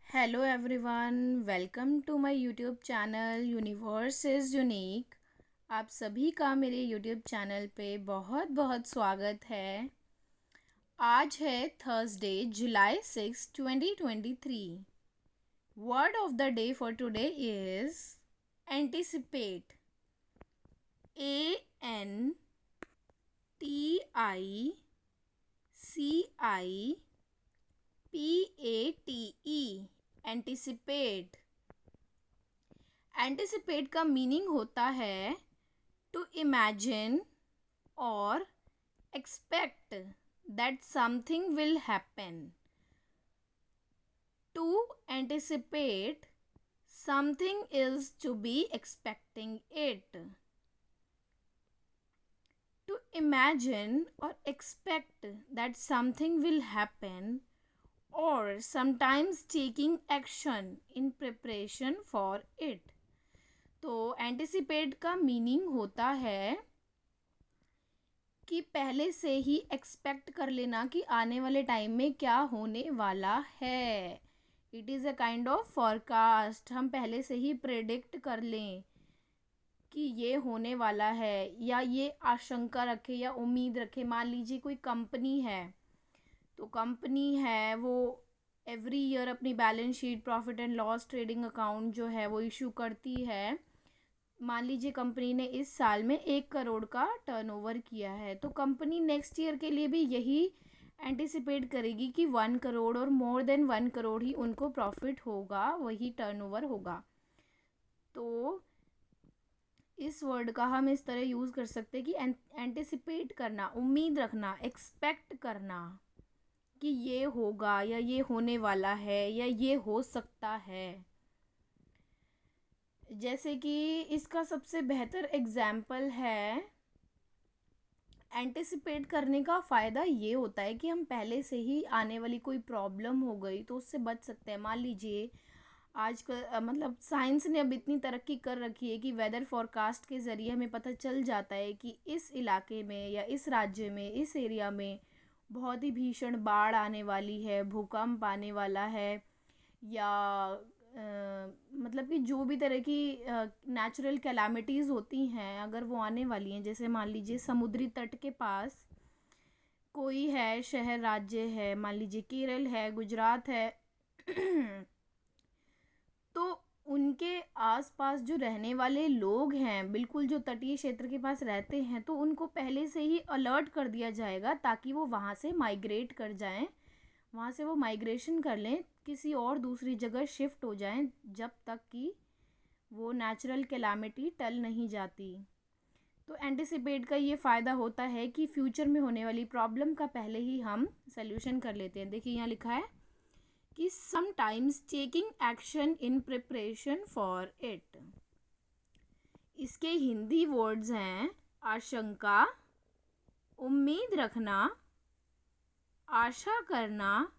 Hello everyone, welcome to my YouTube channel universe is unique. आप सभी का मेरे यूट्यूब चैनल पे बहुत बहुत स्वागत है। आज है Thursday, July 6, 2023। Word of the day for today is anticipate. ANTICIPATE, anticipate. Anticipate का मीनिंग होता है टू इमेजिन और expect that something will happen. To anticipate something is to be expecting it. To imagine or expect that something will happen, or sometimes taking action in preparation for it. तो anticipate का meaning होता है कि पहले से ही expect कर लेना कि आने वाले टाइम में क्या होने वाला है। It is a kind of forecast. हम पहले से ही प्रेडिक्ट कर लें कि ये होने वाला है, या ये आशंका रखे या उम्मीद रखे। मान लीजिए कोई कंपनी है, तो कंपनी है वो एवरी ईयर अपनी balance sheet, profit and loss, trading account जो है वो इशू करती है। मान लीजिए कंपनी ने इस साल में 1 करोड़ का टर्नओवर किया है, तो कंपनी नेक्स्ट ईयर के लिए भी यही एंटिसिपेट करेगी कि 1 करोड़ और मोर देन 1 करोड़ ही उनको प्रॉफिट होगा, वही टर्नओवर होगा। तो इस वर्ड का हम इस तरह यूज़ कर सकते हैं कि एंटिसिपेट करना, उम्मीद रखना, एक्सपेक्ट करना कि ये होगा या ये होने वाला है या ये हो सकता है। जैसे कि इसका सबसे बेहतर एग्जाम्पल है, एंटिसिपेट करने का फ़ायदा ये होता है कि हम पहले से ही आने वाली कोई प्रॉब्लम हो गई तो उससे बच सकते हैं। मान लीजिए आजकल मतलब साइंस ने अब इतनी तरक्की कर रखी है कि वेदर फोरकास्ट के ज़रिए हमें पता चल जाता है कि इस इलाके में या इस राज्य में, इस एरिया में बहुत ही भीषण बाढ़ आने वाली है, भूकंप आने वाला है, या मतलब कि जो भी तरह की नेचुरल कैलामिटीज़ होती हैं अगर वो आने वाली हैं। जैसे मान लीजिए समुद्री तट के पास कोई है, शहर राज्य है, मान लीजिए केरल है, गुजरात है तो उनके आसपास जो रहने वाले लोग हैं, बिल्कुल जो तटीय क्षेत्र के पास रहते हैं, तो उनको पहले से ही अलर्ट कर दिया जाएगा ताकि वो वहाँ से माइग्रेट कर जाएं, वहाँ से वो माइग्रेशन कर लें, किसी और दूसरी जगह शिफ्ट हो जाएं जब तक कि वो नेचुरल कैलामिटी टल नहीं जाती। तो एंटिसिपेट का ये फ़ायदा होता है कि फ्यूचर में होने वाली प्रॉब्लम का पहले ही हम सल्यूशन कर लेते हैं। देखिए यहाँ लिखा है कि sometimes taking action in preparation for it. इसके हिंदी वर्ड्स हैं आशंका, उम्मीद रखना, आशा करना,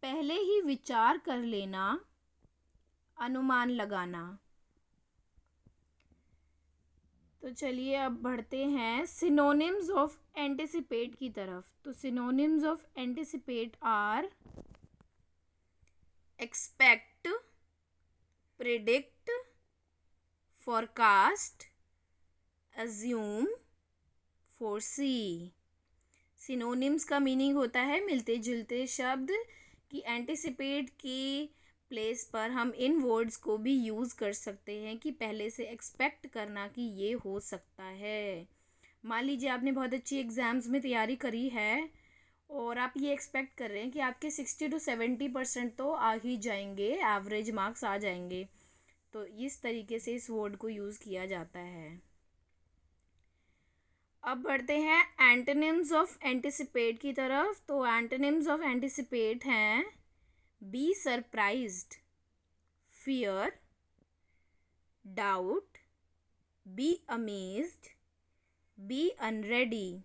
पहले ही विचार कर लेना, अनुमान लगाना। तो चलिए अब बढ़ते हैं सिनोनिम्स ऑफ एंटिसिपेट की तरफ। तो synonyms of anticipate are expect, predict, forecast, assume, foresee. Synonyms का मीनिंग होता है मिलते जुलते शब्द, कि एंटिसिपेट की प्लेस पर हम इन वर्ड्स को भी यूज़ कर सकते हैं कि पहले से एक्सपेक्ट करना कि ये हो सकता है। मान लीजिए आपने बहुत अच्छी एग्ज़ाम्स में तैयारी करी है और आप ये एक्सपेक्ट कर रहे हैं कि आपके 60 to 70% तो आ ही जाएंगे, एवरेज मार्क्स आ जाएंगे। तो इस तरीके से इस वर्ड को यूज़ किया जाता है। अब बढ़ते हैं एंटोनिम्स ऑफ एंटिसिपेट की तरफ। तो एंटोनिम्स ऑफ एंटिसिपेट हैं be surprised, fear, doubt, be amazed, be unready.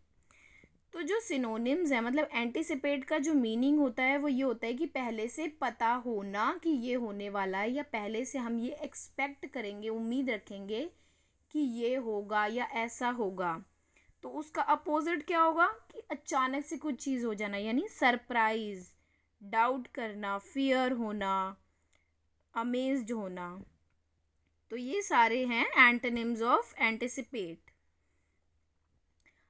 तो जो सिनोनिम्स हैं, मतलब एंटिसिपेट का जो मीनिंग होता है वो ये होता है कि पहले से पता होना कि ये होने वाला है, या पहले से हम ये एक्सपेक्ट करेंगे, उम्मीद रखेंगे कि ये होगा या ऐसा होगा। तो उसका अपोजिट क्या होगा कि अचानक से कुछ चीज़ हो जाना, यानी सरप्राइज, डाउट करना, फियर होना, अमेज्ड होना। तो ये सारे हैं एंटोनिम्स ऑफ एंटिसिपेट।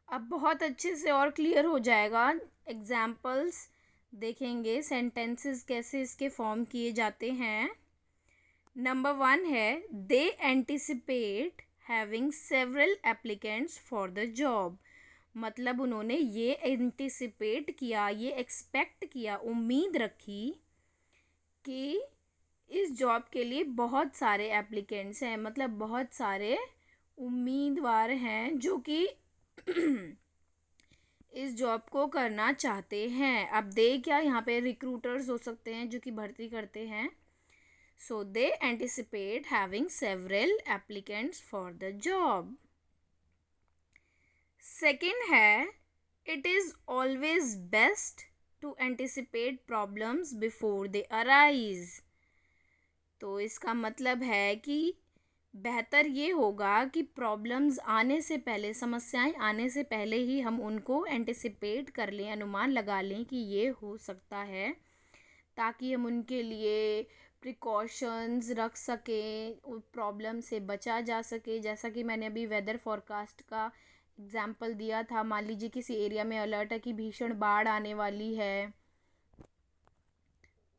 अब बहुत अच्छे से और क्लियर हो जाएगा, एग्जाम्पल्स देखेंगे, सेंटेंसेस कैसे इसके फॉर्म किए जाते हैं। नंबर 1 है they anticipate having several applicants for the job. मतलब उन्होंने ये एंटिसिपेट किया, ये एक्सपेक्ट किया, उम्मीद रखी कि इस जॉब के लिए बहुत सारे एप्लीकेंट्स हैं, मतलब बहुत सारे उम्मीदवार हैं जो कि इस जॉब को करना चाहते हैं। अब दे क्या, यहाँ पे रिक्रूटर्स हो सकते हैं जो कि भर्ती करते हैं। So they anticipate having several applicants for the job. Second है it is always best to anticipate problems before they arise. तो इसका मतलब है कि बेहतर ये होगा कि प्रॉब्लम्स आने से पहले, समस्याएं आने से पहले ही हम उनको एंटिसिपेट कर लें, अनुमान लगा लें कि ये हो सकता है, ताकि हम उनके लिए प्रिकॉशंस रख सकें, प्रॉब्लम से बचा जा सके। जैसा कि मैंने अभी वेदर फॉरकास्ट का एग्जाम्पल दिया था, मान लीजिए किसी एरिया में अलर्ट है कि भीषण बाढ़ आने वाली है,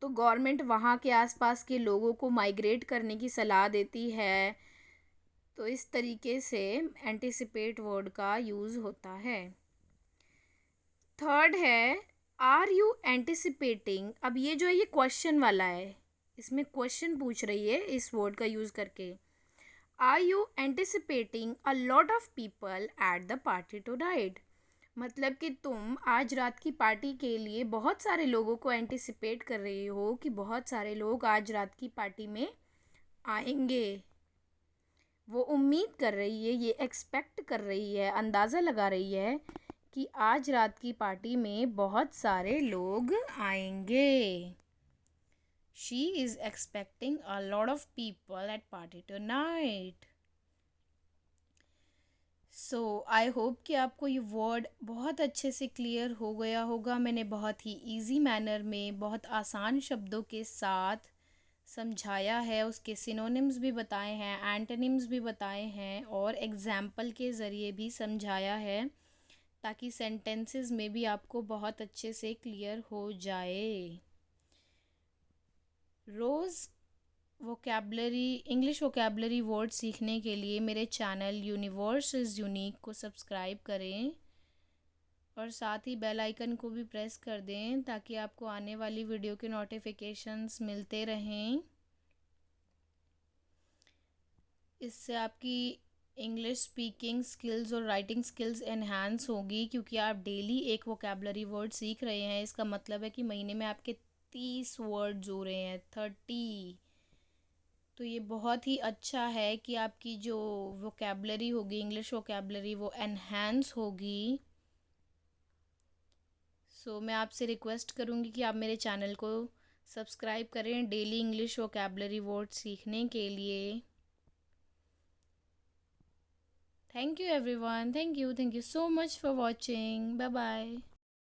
तो गवर्नमेंट वहाँ के आसपास के लोगों को माइग्रेट करने की सलाह देती है। तो इस तरीके से एंटिसिपेट वर्ड का यूज़ होता है। थर्ड है आर यू एंटिसिपेटिंग। अब ये जो है ये क्वेश्चन वाला है, इसमें क्वेश्चन पूछ रही है इस वर्ड का यूज़ करके। Are you anticipating a lot of people at the party tonight. मतलब कि तुम आज रात की पार्टी के लिए बहुत सारे लोगों को एंटिसिपेट कर रही हो कि बहुत सारे लोग आज रात की पार्टी में आएंगे। वो उम्मीद कर रही है, ये एक्सपेक्ट कर रही है, अंदाज़ा लगा रही है कि आज रात की पार्टी में बहुत सारे लोग आएंगे। She is expecting a lot of people eight party tonight. So I hope कि आपको ये वर्ड बहुत अच्छे से क्लियर हो गया होगा। मैंने बहुत ही इजी मैनर में, बहुत आसान शब्दों के साथ समझाया है, उसके सिनोनिम्स भी बताए हैं, एंटोनिम्स भी बताए हैं और एग्जाम्पल के ज़रिए भी समझाया है, ताकि सेंटेंसेस में भी आपको बहुत अच्छे से क्लियर हो जाए। रोज़ वोकैबलरी, इंग्लिश वोकैबलरी वर्ड सीखने के लिए मेरे चैनल यूनिवर्स इज़ यूनिक को सब्सक्राइब करें और साथ ही बेल आइकन को भी प्रेस कर दें, ताकि आपको आने वाली वीडियो के नोटिफिकेशंस मिलते रहें। इससे आपकी इंग्लिश स्पीकिंग स्किल्स और राइटिंग स्किल्स एनहांस होगी, क्योंकि आप डेली एक वोकैबलरी वर्ड सीख रहे हैं। इसका मतलब है कि महीने में आपके 30 वर्ड्स हो रहे हैं, 30। तो ये बहुत ही अच्छा है कि आपकी जो वोकैबलरी होगी, इंग्लिश वोकैबलरी, वो एनहांस होगी। सो मैं आपसे रिक्वेस्ट करूँगी कि आप मेरे चैनल को सब्सक्राइब करें डेली इंग्लिश वोकैबलरी वर्ड सीखने के लिए। Thank you everyone, thank you so much for watching. Bye bye.